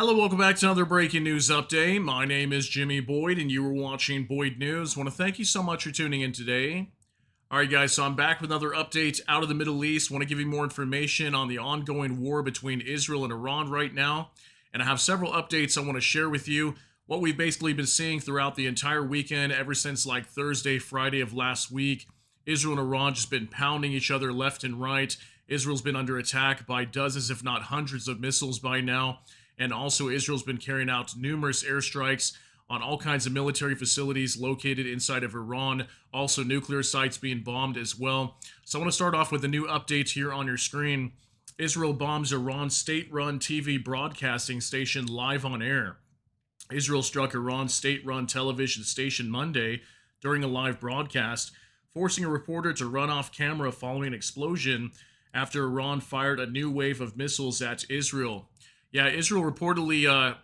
Hello, welcome back to another breaking news update. My name is Jimmy Boyd, and you are watching Boyd News. Want to thank you so much for tuning in today. All right, guys, so I'm back with another update out of the Middle East. Want to give you more information on the ongoing war between Israel and Iran right now. And I have several updates I want to share with you. What we've basically been seeing throughout the entire weekend, ever since like Thursday, Friday of last week. Israel and Iran just been pounding each other left and right. Israel's been under attack by dozens, if not hundreds, of missiles by now. And also, Israel's been carrying out numerous airstrikes on all kinds of military facilities located inside of Iran. Also, nuclear sites being bombed as well. So I want to start off with a new update here on your screen. Israel bombs Iran's state-run TV broadcasting station live on air. Israel struck Iran's state-run television station Monday during a live broadcast, forcing a reporter to run off camera following an explosion after Iran fired a new wave of missiles at Israel. Yeah, Israel reportedly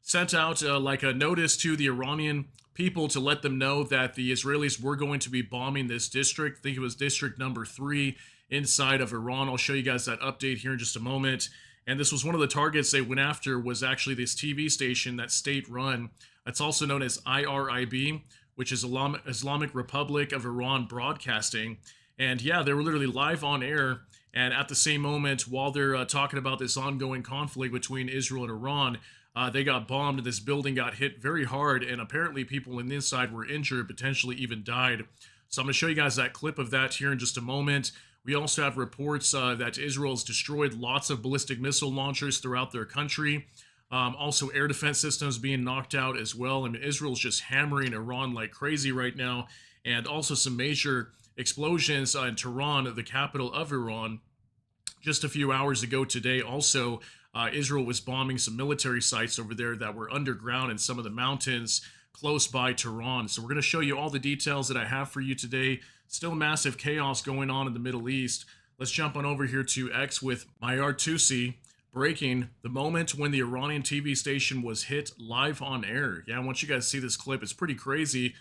sent out like a notice to the Iranian people to let them know that the Israelis were going to be bombing this district. I think it was district number 3 inside of Iran. I'll show you guys that update here in just a moment. And this was one of the targets they went after, was actually this TV station that's state-run. It's also known as IRIB, which is Islamic Republic of Iran Broadcasting. And yeah, they were literally live on air. And at the same moment, while they're talking about this ongoing conflict between Israel and Iran, they got bombed and this building got hit very hard. And apparently people in the inside were injured, potentially even died. So I'm going to show you guys that clip of that here in just a moment. We also have reports that Israel has destroyed lots of ballistic missile launchers throughout their country. Also, air defense systems being knocked out as well. I mean, Israel's just hammering Iran like crazy right now. And also some major explosions in Tehran, the capital of Iran. Just a few hours ago today, also, Israel was bombing some military sites over there that were underground in some of the mountains close by Tehran. So we're going to show you all the details that I have for you today. Still massive chaos going on in the Middle East. Let's jump on over here to X with IRGC. Breaking the moment when the Iranian TV station was hit live on air. Yeah, I want you guys to see this clip. It's pretty crazy.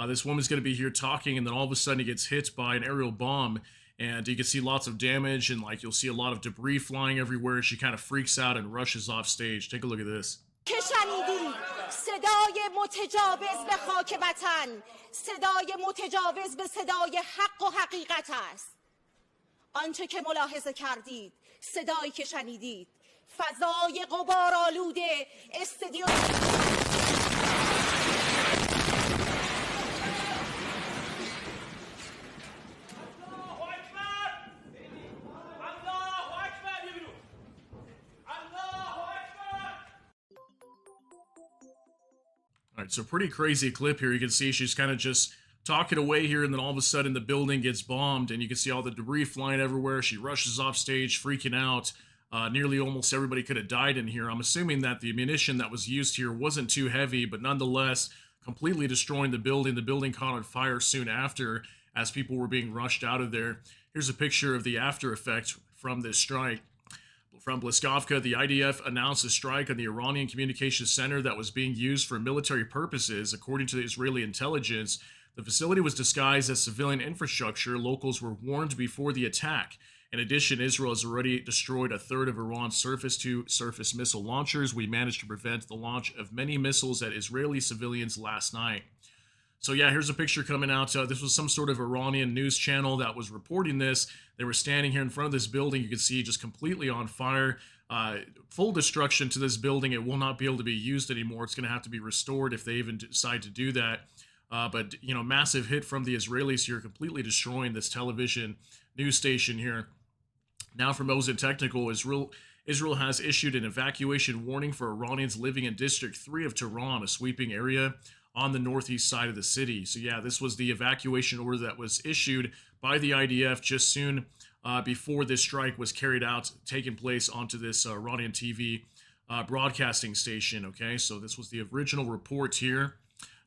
This woman's going to be here talking, and then all of a sudden he gets hit by an aerial bomb, and you can see lots of damage, and like you'll see a lot of debris flying everywhere. She kind of freaks out and rushes off stage. Take a look at this. صدای متجاوز به خاک وطن، صدای متجاوز به صدای حق و حقیقت است. آنچه که ملاحظه کردید، صدایی که شنیدید، فضای غبارآلود استادیوم. All right, so pretty crazy clip here. You can see she's kind of just talking away here, and then all of a sudden the building gets bombed, and you can see all the debris flying everywhere. She rushes off stage, freaking out. Nearly almost everybody could have died in here. I'm assuming that the ammunition that was used here wasn't too heavy, but nonetheless, completely destroying the building. The building caught on fire soon after as people were being rushed out of there. Here's a picture of the after effect from this strike. From Bliskovka, the IDF announced a strike on the Iranian communications center that was being used for military purposes. According to the Israeli intelligence, the facility was disguised as civilian infrastructure. Locals were warned before the attack. In addition, Israel has already destroyed a third of Iran's surface-to-surface missile launchers. We managed to prevent the launch of many missiles at Israeli civilians last night. So yeah, here's a picture coming out. This was some sort of Iranian news channel that was reporting this. They were standing here in front of this building. You can see just completely on fire. Full destruction to this building. It will not be able to be used anymore. It's going to have to be restored if they even decide to do that. But, you know, massive hit from the Israelis here, completely destroying this television news station here. Now from Mosin Technical, Israel has issued an evacuation warning for Iranians living in District 3 of Tehran, a sweeping area on the northeast side of the city. So yeah, this was the evacuation order that was issued by the IDF just soon before this strike was carried out, taking place onto this Iranian TV broadcasting station. Okay, so this was the original report here.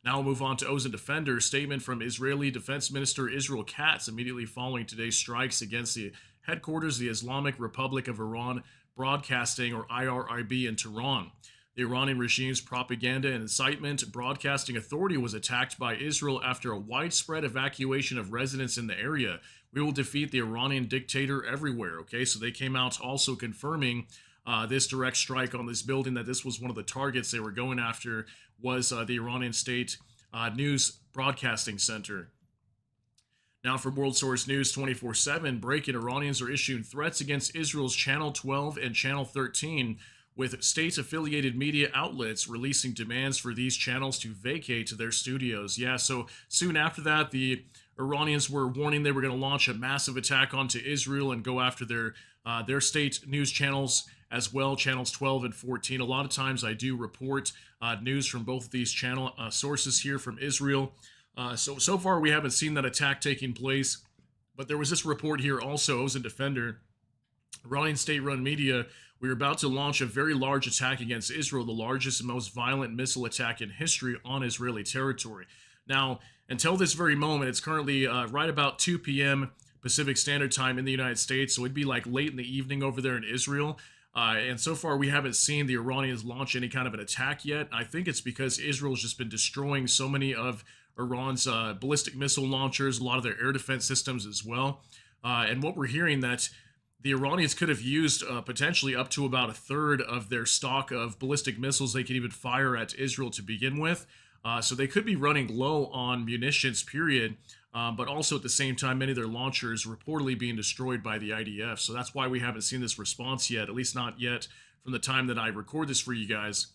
Now we'll move on to Ozen Defender. Statement from Israeli Defense Minister Israel Katz immediately following today's strikes against the headquarters of the Islamic Republic of Iran Broadcasting, or IRIB, in Tehran. The Iranian regime's propaganda and incitement broadcasting authority was attacked by Israel after a widespread evacuation of residents in the area. We will defeat the Iranian dictator everywhere. Okay, so they came out also confirming this direct strike on this building, that this was one of the targets they were going after, was the Iranian State News Broadcasting Center. Now for World Source News 24/7, breaking: Iranians are issuing threats against Israel's Channel 12 and Channel 13, with state-affiliated media outlets releasing demands for these channels to vacate their studios. Yeah, so soon after that, the Iranians were warning they were going to launch a massive attack onto Israel and go after their state news channels as well, channels 12 and 14. A lot of times I do report news from both of these channel sources here from Israel. So far, we haven't seen that attack taking place, but there was this report here also. I was a defender. Iranian state-run media: we are about to launch a very large attack against Israel, the largest and most violent missile attack in history on Israeli territory. Now, until this very moment, it's currently right about 2 p.m. Pacific Standard Time in the United States, so it'd be like late in the evening over there in Israel. And so far, we haven't seen the Iranians launch any kind of an attack yet. I think it's because Israel's just been destroying so many of Iran's ballistic missile launchers, a lot of their air defense systems as well. And what we're hearing, that the Iranians could have used potentially up to about a third of their stock of ballistic missiles they could even fire at Israel to begin with. So they could be running low on munitions, period. But also at the same time, many of their launchers reportedly being destroyed by the IDF. So that's why we haven't seen this response yet, at least not yet from the time that I record this for you guys.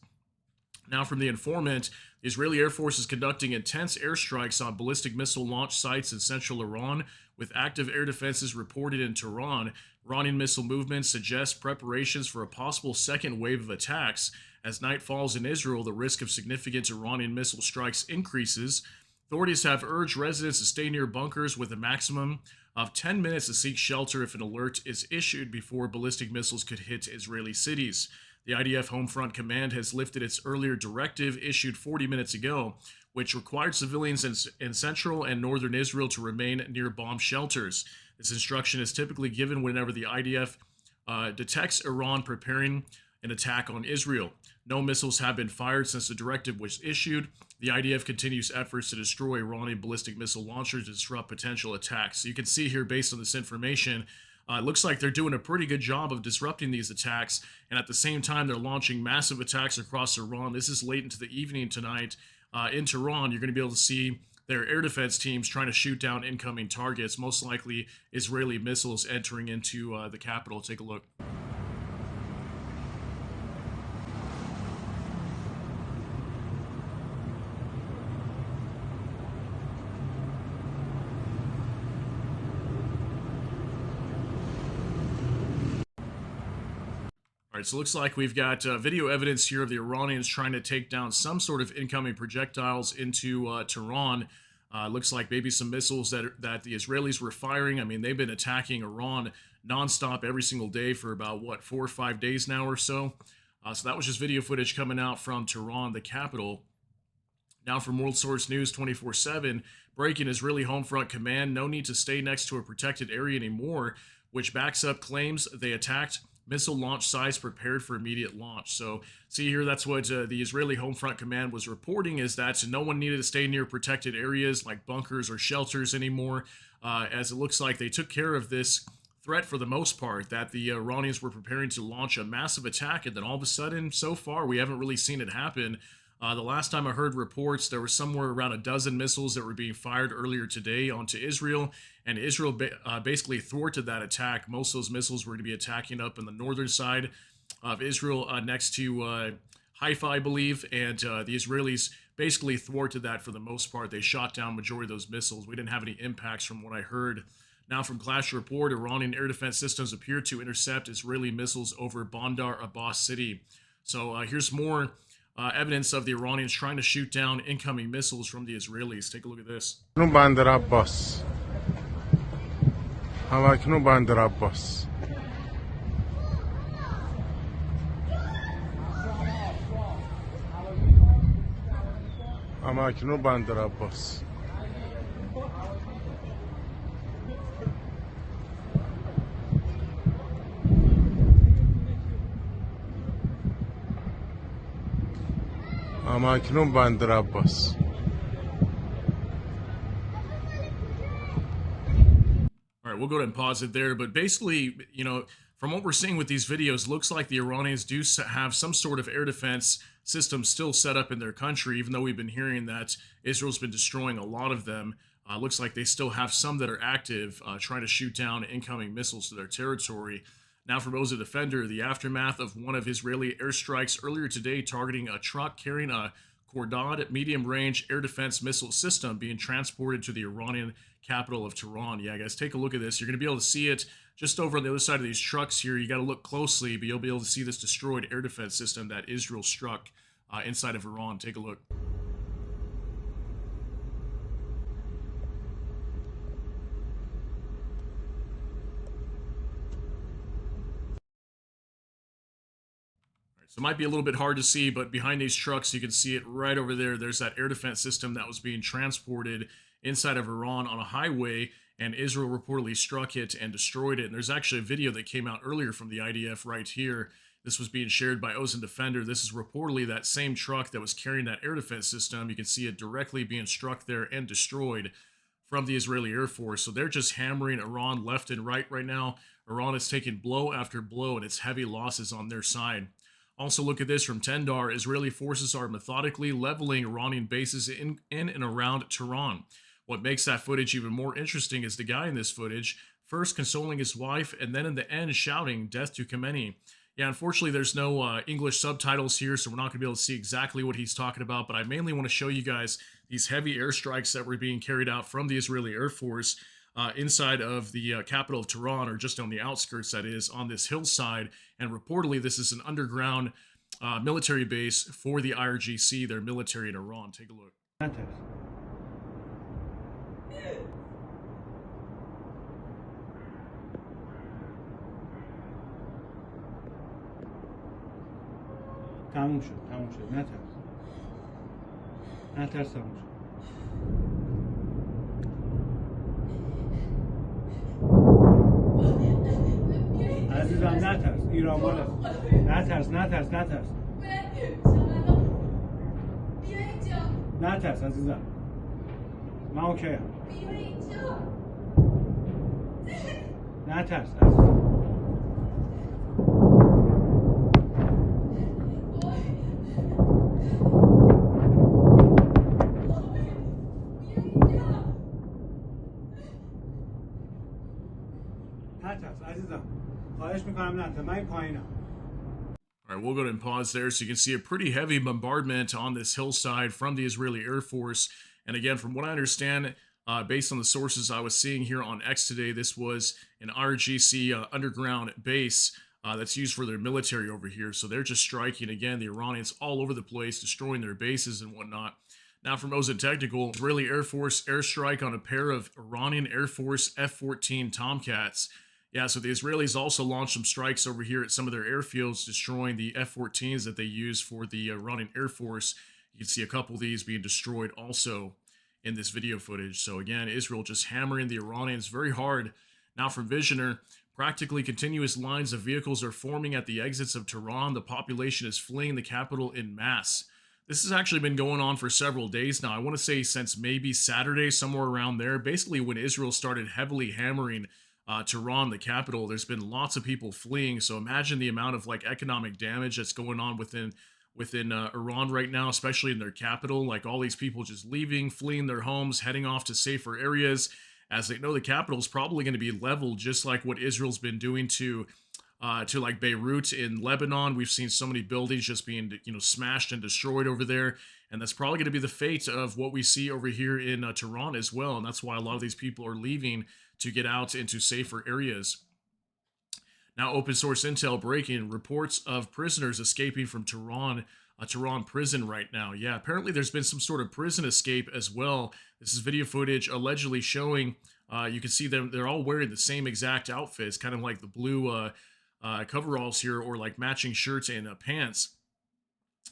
Now from the informant: the Israeli Air Force is conducting intense airstrikes on ballistic missile launch sites in central Iran, with active air defenses reported in Tehran. Iranian missile movements suggest preparations for a possible second wave of attacks. As night falls in Israel, the risk of significant Iranian missile strikes increases. Authorities have urged residents to stay near bunkers with a maximum of 10 minutes to seek shelter if an alert is issued before ballistic missiles could hit Israeli cities. The IDF Home Front Command has lifted its earlier directive issued 40 minutes ago, which required civilians in central and northern Israel to remain near bomb shelters. This instruction is typically given whenever the IDF detects Iran preparing an attack on Israel. No missiles have been fired since the directive was issued. The IDF continues efforts to destroy Iranian ballistic missile launchers to disrupt potential attacks. So you can see here, based on this information, it looks like they're doing a pretty good job of disrupting these attacks, and at the same time, they're launching massive attacks across Iran. This is late into the evening tonight in Tehran. You're going to be able to see their air defense teams trying to shoot down incoming targets, most likely Israeli missiles entering into the capital. Take a look. All right, so it looks like we've got video evidence here of the Iranians trying to take down some sort of incoming projectiles into Tehran. Looks like maybe some missiles that the Israelis were firing. I mean, they've been attacking Iran nonstop every single day for about, 4 or 5 days now or so. So that was just video footage coming out from Tehran, the capital. Now from World Source News 24/7, breaking: Israeli Home Front Command: no need to stay next to a protected area anymore, which backs up claims they attacked missile launch sites prepared for immediate launch. So see here, that's what the Israeli Home Front Command was reporting, is that no one needed to stay near protected areas like bunkers or shelters anymore, as it looks like they took care of this threat for the most part, that the Iranians were preparing to launch a massive attack, and then all of a sudden, so far, we haven't really seen it happen. The last time I heard reports, there were somewhere around a dozen missiles that were being fired earlier today onto Israel, and Israel basically thwarted that attack. Most of those missiles were going to be attacking up in the northern side of Israel, next to Hifa, I believe, and the Israelis basically thwarted that for the most part. They shot down majority of those missiles. We didn't have any impacts from what I heard. Now from Clash Report: Iranian air defense systems appear to intercept Israeli missiles over Bandar Abbas city. So here's more evidence of the Iranians trying to shoot down incoming missiles from the Israelis. Take a look at this. Bandar Abbas. همکنون Bandar Abbas. همکنون Bandar Abbas. همکنون Bandar Abbas. All right, we'll go ahead and pause it there. But basically, From what we're seeing with these videos, looks like the Iranians do have some sort of air defense system still set up in their country, even though we've been hearing that Israel's been destroying a lot of them. Looks like they still have some that are active, trying to shoot down incoming missiles to their territory. Now, for Moza Defender, the aftermath of one of Israeli airstrikes earlier today targeting a truck carrying a Kordad medium-range air defense missile system being transported to the Iranian capital of Tehran. Yeah, guys, take a look at this. You're going to be able to see it just over on the other side of these trucks here. You got to look closely, but you'll be able to see this destroyed air defense system that Israel struck inside of Iran. Take a look. So it might be a little bit hard to see, but behind these trucks, you can see it right over there. There's that air defense system that was being transported inside of Iran on a highway, and Israel reportedly struck it and destroyed it. And there's actually a video that came out earlier from the IDF right here. This was being shared by Ozen Defender. This is reportedly that same truck that was carrying that air defense system. You can see it directly being struck there and destroyed from the Israeli Air Force. So they're just hammering Iran left and right now. Iran is taking blow after blow, and it's heavy losses on their side. Also, look at this from Tendar. Israeli forces are methodically leveling Iranian bases in and around Tehran. What makes that footage even more interesting is the guy in this footage, first consoling his wife, and then in the end shouting, "Death to Khamenei." Yeah, unfortunately, there's no English subtitles here, so we're not going to be able to see exactly what he's talking about, but I mainly want to show you guys these heavy airstrikes that were being carried out from the Israeli Air Force inside of the capital of Tehran, or just on the outskirts, that is, on this hillside. And reportedly, this is an underground military base for the IRGC, their military in Iran. Take a look. تموم شد نترس تموم شد عزیزم نترس ایران بالا نترس عزیزم من اوکی نترس عزیزم All right, we'll go ahead and pause there so you can see a pretty heavy bombardment on this hillside from the Israeli Air Force. And again, from what I understand, based on the sources I was seeing here on X today, this was an IRGC underground base that's used for their military over here. So they're just striking, again, the Iranians all over the place, destroying their bases and whatnot. Now from Ozen Technical, Israeli Air Force airstrike on a pair of Iranian Air Force F-14 Tomcats. Yeah, so the Israelis also launched some strikes over here at some of their airfields, destroying the F-14s that they use for the Iranian Air Force. You can see a couple of these being destroyed also in this video footage. So again, Israel just hammering the Iranians very hard. Now from Visioner, practically continuous lines of vehicles are forming at the exits of Tehran. The population is fleeing the capital in mass. This has actually been going on for several days now. I want to say since maybe Saturday, somewhere around there. Basically when Israel started heavily hammering Tehran, the capital, there's been lots of people fleeing. So imagine the amount of like economic damage that's going on within Iran right now, especially in their capital. Like all these people just leaving, fleeing their homes, heading off to safer areas, as they know the capital is probably going to be leveled, just like what Israel's been doing to like Beirut in Lebanon. We've seen so many buildings just being smashed and destroyed over there. And that's probably going to be the fate of what we see over here in Tehran as well. And that's why a lot of these people are leaving to get out into safer areas. Now, open source intel breaking reports of prisoners escaping from Tehran, a Tehran prison right now. Yeah, apparently there's been some sort of prison escape as well. This is video footage allegedly showing, you can see them, they're all wearing the same exact outfits, kind of like the blue coveralls here, or like matching shirts and pants.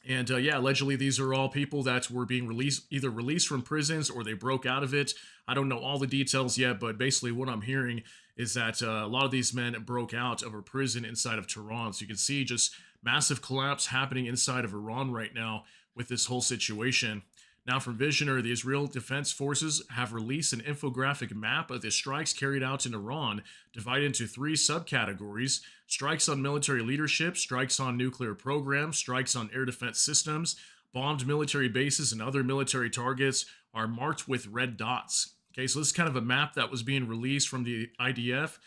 And yeah, allegedly these are all people that were being either released from prisons or they broke out of it. I don't know all the details yet, but basically what I'm hearing is that a lot of these men broke out of a prison inside of Tehran. So you can see just massive collapse happening inside of Iran right now with this whole situation. Now, from Visioner, the Israel Defense Forces have released an infographic map of the strikes carried out in Iran, divided into 3 subcategories: strikes on military leadership, strikes on nuclear programs, strikes on air defense systems. Bombed military bases and other military targets are marked with red dots. Okay, so this is kind of a map that was being released from the IDF,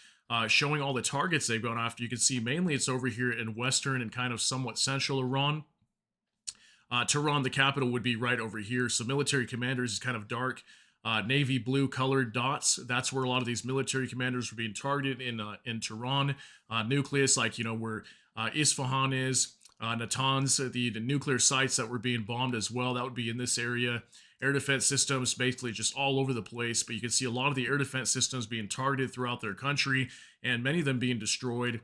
showing all the targets they've gone after. You can see mainly it's over here in western and kind of somewhat central Iran. Tehran, the capital, would be right over here. So military commanders is kind of dark navy blue colored dots. That's where a lot of these military commanders were being targeted in Tehran. Nucleus, like, where Isfahan is. Natanz, the nuclear sites that were being bombed as well, that would be in this area. Air defense systems basically just all over the place, but you can see a lot of the air defense systems being targeted throughout their country and many of them being destroyed.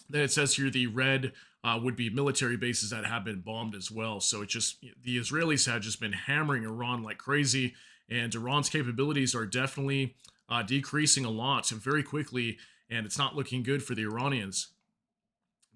Then it says here the red would be military bases that have been bombed as well. So it just, the Israelis had just been hammering Iran like crazy, and Iran's capabilities are definitely decreasing a lot and very quickly, and it's not looking good for the Iranians.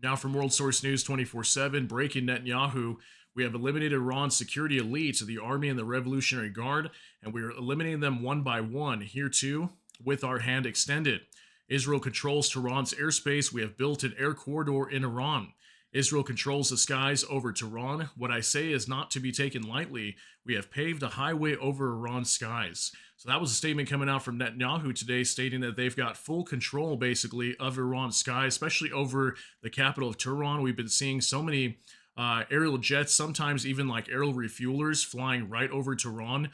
Now from World Source News 24/7, breaking Netanyahu: we have eliminated Iran's security elites, the army and the Revolutionary Guard, and we are eliminating them one by one, here too, with our hand extended. Israel controls Tehran's airspace. We have built an air corridor in Iran. Israel controls the skies over Tehran. What I say is not to be taken lightly. We have paved a highway over Iran's skies. So that was a statement coming out from Netanyahu today, stating that they've got full control, basically, of Iran's sky, especially over the capital of Tehran. We've been seeing so many aerial jets, sometimes even like aerial refuelers, flying right over Tehran,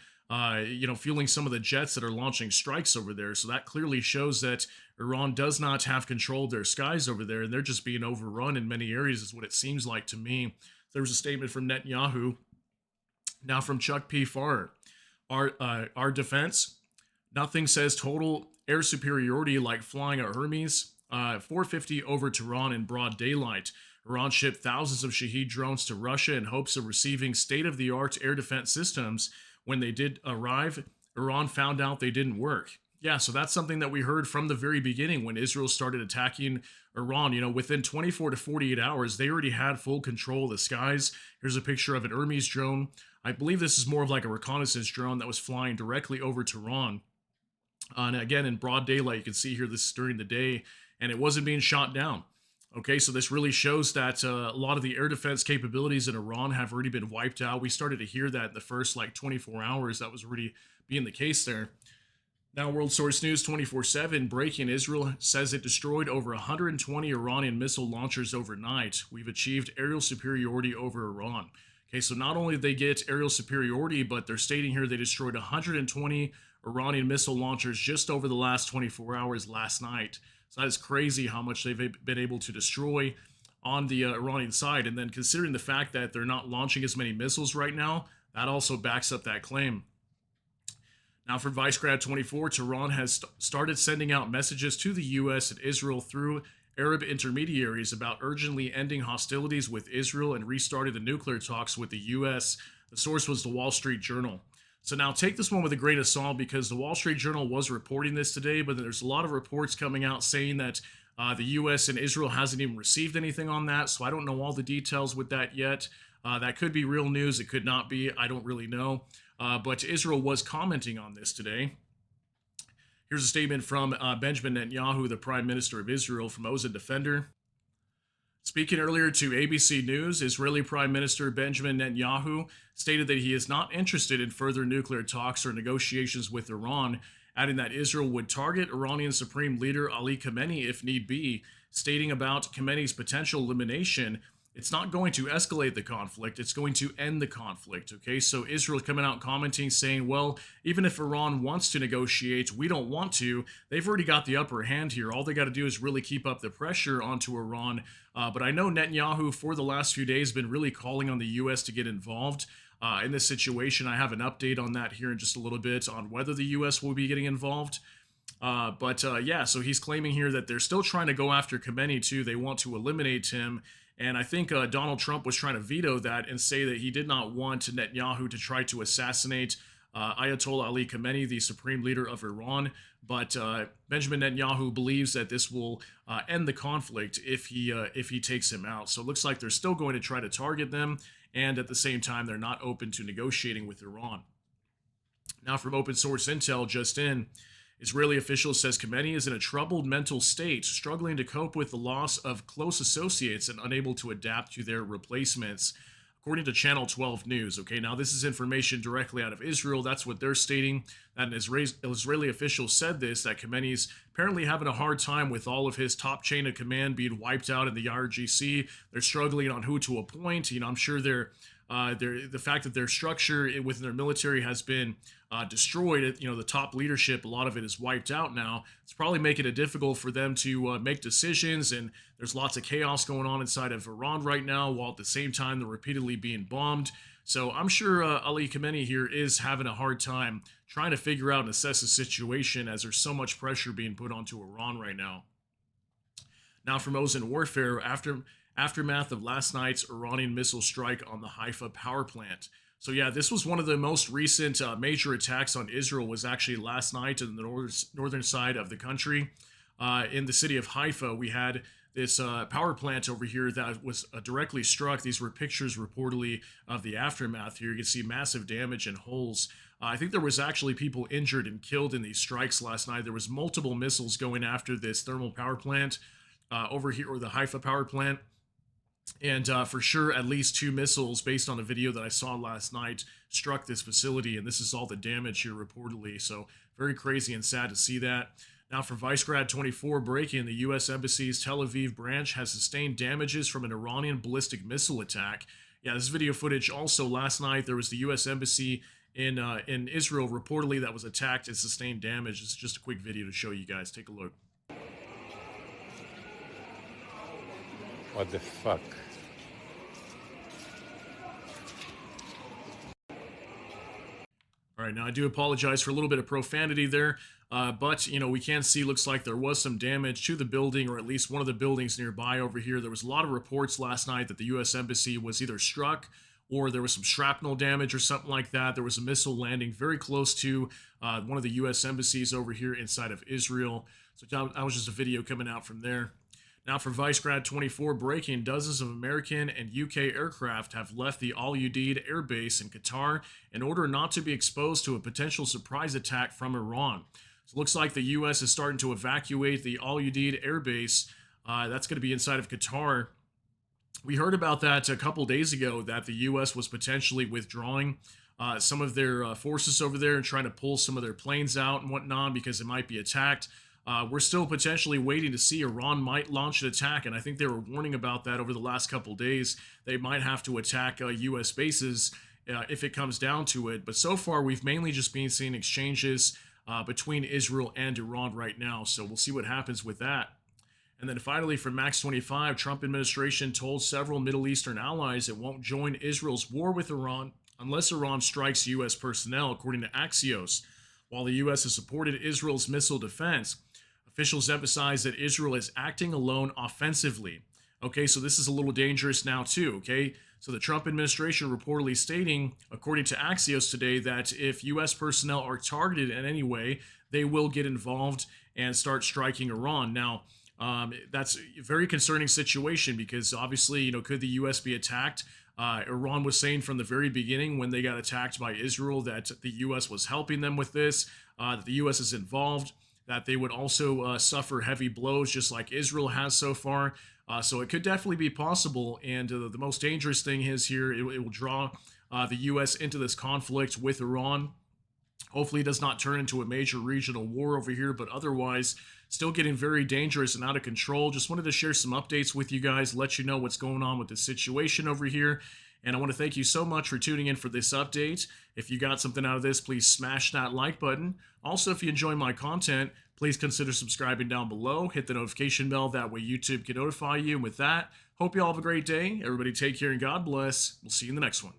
fueling some of the jets that are launching strikes over there. So that clearly shows that Iran does not have control of their skies over there, and they're just being overrun in many areas, is what it seems like to me. There was a statement from Netanyahu. Now from Chuck P. Farr: our defense, nothing says total air superiority like flying a Hermes 450 over Tehran in broad daylight. Iran shipped thousands of Shahed drones to Russia in hopes of receiving state-of-the-art air defense systems. When they did arrive, Iran found out they didn't work. Yeah, so that's something that we heard from the very beginning when Israel started attacking Iran. Within 24 to 48 hours, they already had full control of the skies. Here's a picture of an Hermes drone. I believe this is more of like a reconnaissance drone that was flying directly over Tehran. And again, in broad daylight, you can see here this is during the day, and it wasn't being shot down. Okay, so this really shows that a lot of the air defense capabilities in Iran have already been wiped out. We started to hear that in the first 24 hours. That was already being the case there. Now, World Source News 24/7, breaking: Israel says it destroyed over 120 Iranian missile launchers overnight. We've achieved aerial superiority over Iran. Okay, so not only did they get aerial superiority, but they're stating here they destroyed 120 Iranian missile launchers just over the last 24 hours last night. So that is crazy how much they've been able to destroy on the Iranian side. And then considering the fact that they're not launching as many missiles right now, that also backs up that claim. Now from Vicegrad24, Tehran has started sending out messages to the U.S. and Israel through Arab intermediaries about urgently ending hostilities with Israel and restarting the nuclear talks with the U.S. The source was the Wall Street Journal. So now take this one with a grain of salt, because the Wall Street Journal was reporting this today, but there's a lot of reports coming out saying that the U.S. and Israel hasn't even received anything on that, so I don't know all the details with that yet. That could be real news, it could not be, I don't really know. But Israel was commenting on this today. Here's a statement from Benjamin Netanyahu, the Prime Minister of Israel, from Ozen Defender. Speaking earlier to ABC News, Israeli Prime Minister Benjamin Netanyahu stated that he is not interested in further nuclear talks or negotiations with Iran, adding that Israel would target Iranian Supreme Leader Ali Khamenei if need be, stating about Khamenei's potential elimination: it's not going to escalate the conflict, it's going to end the conflict. Okay, so Israel coming out commenting saying, well, even if Iran wants to negotiate, we don't want to. They've already got the upper hand here. All they got to do is really keep up the pressure onto Iran. But I know Netanyahu for the last few days been really calling on the U.S. to get involved in this situation. I have an update on that here in just a little bit on whether the U.S. will be getting involved. Yeah, so he's claiming here that they're still trying to go after Khamenei too. They want to eliminate him. And I think Donald Trump was trying to veto that and say that he did not want Netanyahu to try to assassinate Ayatollah Ali Khamenei, the supreme leader of Iran. But Benjamin Netanyahu believes that this will end the conflict if he takes him out. So it looks like they're still going to try to target them, and at the same time, they're not open to negotiating with Iran. Now, from open source intel just in, Israeli officials says Khamenei is in a troubled mental state, struggling to cope with the loss of close associates and unable to adapt to their replacements, according to Channel 12 News. Okay, now this is information directly out of Israel. That's what they're stating. That an Israeli official said this, that Khamenei's apparently having a hard time with all of his top chain of command being wiped out in the IRGC. They're struggling on who to appoint. I'm sure the fact that their structure within their military has been destroyed, the top leadership, a lot of it is wiped out now. It's probably making it difficult for them to make decisions, and there's lots of chaos going on inside of Iran right now, while at the same time they're repeatedly being bombed. So I'm sure Ali Khamenei here is having a hard time trying to figure out and assess the situation, as there's so much pressure being put onto Iran right now. Now, from Ozen Warfare, aftermath of last night's Iranian missile strike on the Hifa power plant. So yeah, this was one of the most recent major attacks on Israel, was actually last night in the northern side of the country. In the city of Haifa, we had this power plant over here that was directly struck. These were pictures reportedly of the aftermath here. You can see massive damage and holes. I think there was actually people injured and killed in these strikes last night. There was multiple missiles going after this thermal power plant over here, or the Haifa power plant. And for sure, at least 2 missiles, based on a video that I saw last night, struck this facility. And this is all the damage here reportedly. So very crazy and sad to see that. Now, from Vicegrad 24, breaking, the U.S. Embassy's Tel Aviv branch has sustained damages from an Iranian ballistic missile attack. Yeah, this video footage also last night. There was the U.S. Embassy in Israel reportedly that was attacked and sustained damage. It's just a quick video to show you guys. Take a look. What the fuck? All right, now I do apologize for a little bit of profanity there, but, we can see, looks like there was some damage to the building, or at least one of the buildings nearby over here. There was a lot of reports last night that the U.S. Embassy was either struck or there was some shrapnel damage or something like that. There was a missile landing very close to one of the U.S. embassies over here inside of Israel. So that was just a video coming out from there. Now, for Vicegrad 24, breaking, dozens of American and UK aircraft have left the Al Udeid Air Base in Qatar in order not to be exposed to a potential surprise attack from Iran. So it looks like the U.S. is starting to evacuate the Al Udeid Air Base. That's going to be inside of Qatar. We heard about that a couple days ago, that the U.S. was potentially withdrawing some of their forces over there and trying to pull some of their planes out and whatnot because it might be attacked. We're still potentially waiting to see. Iran might launch an attack, and I think they were warning about that over the last couple days. They might have to attack U.S. bases if it comes down to it. But so far, we've mainly just been seeing exchanges between Israel and Iran right now, so we'll see what happens with that. And then finally, from Max 25, Trump administration told several Middle Eastern allies it won't join Israel's war with Iran unless Iran strikes U.S. personnel, according to Axios. While the U.S. has supported Israel's missile defense, officials emphasize that Israel is acting alone offensively. Okay, so this is a little dangerous now too, okay? So the Trump administration reportedly stating, according to Axios today, that if U.S. personnel are targeted in any way, they will get involved and start striking Iran. Now, that's a very concerning situation because obviously, could the U.S. be attacked? Iran was saying from the very beginning when they got attacked by Israel that the U.S. was helping them with this, that the U.S. is involved, that they would also suffer heavy blows just like Israel has so far. So it could definitely be possible. And the most dangerous thing is here, it will draw the U.S. into this conflict with Iran. Hopefully it does not turn into a major regional war over here, but otherwise still getting very dangerous and out of control. Just wanted to share some updates with you guys, let you know what's going on with the situation over here. And I want to thank you so much for tuning in for this update. If you got something out of this, please smash that like button. Also, if you enjoy my content, please consider subscribing down below. Hit the notification bell. That way YouTube can notify you. And with that, hope you all have a great day. Everybody take care and God bless. We'll see you in the next one.